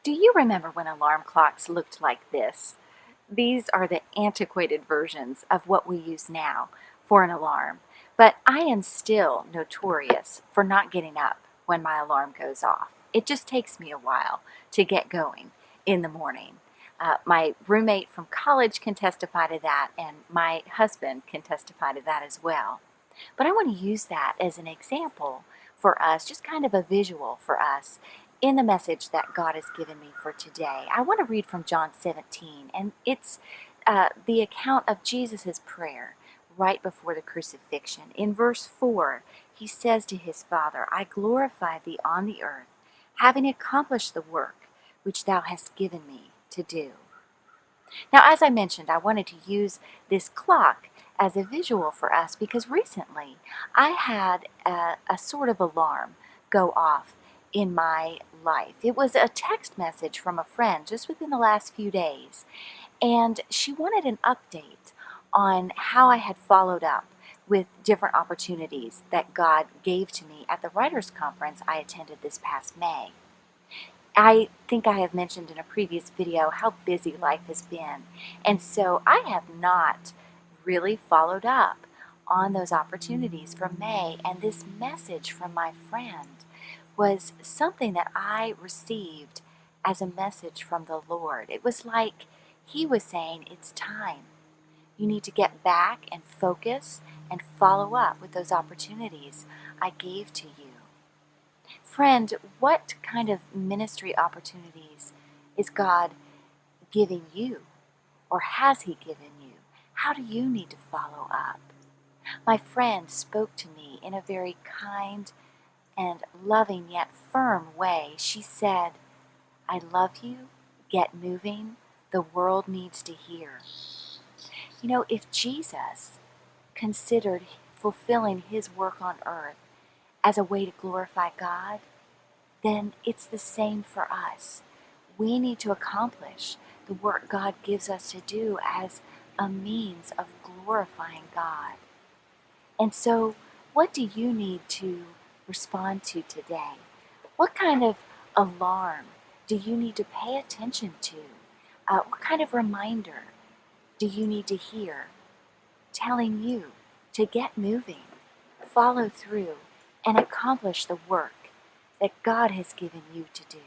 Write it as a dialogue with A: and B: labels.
A: Do you remember when alarm clocks looked like this? These are the antiquated versions of what we use now for an alarm, but I am still notorious for not getting up when my alarm goes off. It just takes me a while to get going in the morning. My roommate from college can testify to that, and my husband can testify to that as well. But I want to use that as an example for us, just kind of a visual for us in the message that God has given me for today. I want to read from John 17, and it's the account of Jesus' prayer right before the crucifixion. In verse 4, he says to his Father, I glorify thee on the earth, having accomplished the work which thou hast given me to do. Now, as I mentioned, I wanted to use this clock as a visual for us because recently I had a sort of alarm go off in my life. It was a text message from a friend just within the last few days, and she wanted an update on how I had followed up with different opportunities that God gave to me at the Writers' Conference I attended this past May. I think I have mentioned in a previous video how busy life has been, and so I have not really followed up on those opportunities from May, and this message from my friend was something that I received as a message from the Lord. It was like he was saying, it's time. You need to get back and focus and follow up with those opportunities I gave to you. Friend, what kind of ministry opportunities is God giving you, or has he given you? How do you need to follow up? My friend spoke to me in a very kind and loving yet firm way. She said, I love you, get moving, the world needs to hear. You know, if Jesus considered fulfilling his work on earth as a way to glorify God, then it's the same for us. We need to accomplish the work God gives us to do as a means of glorifying God. And so, what do you need to respond to today? What kind of alarm do you need to pay attention to? What kind of reminder do you need to hear telling you to get moving, follow through, and accomplish the work that God has given you to do?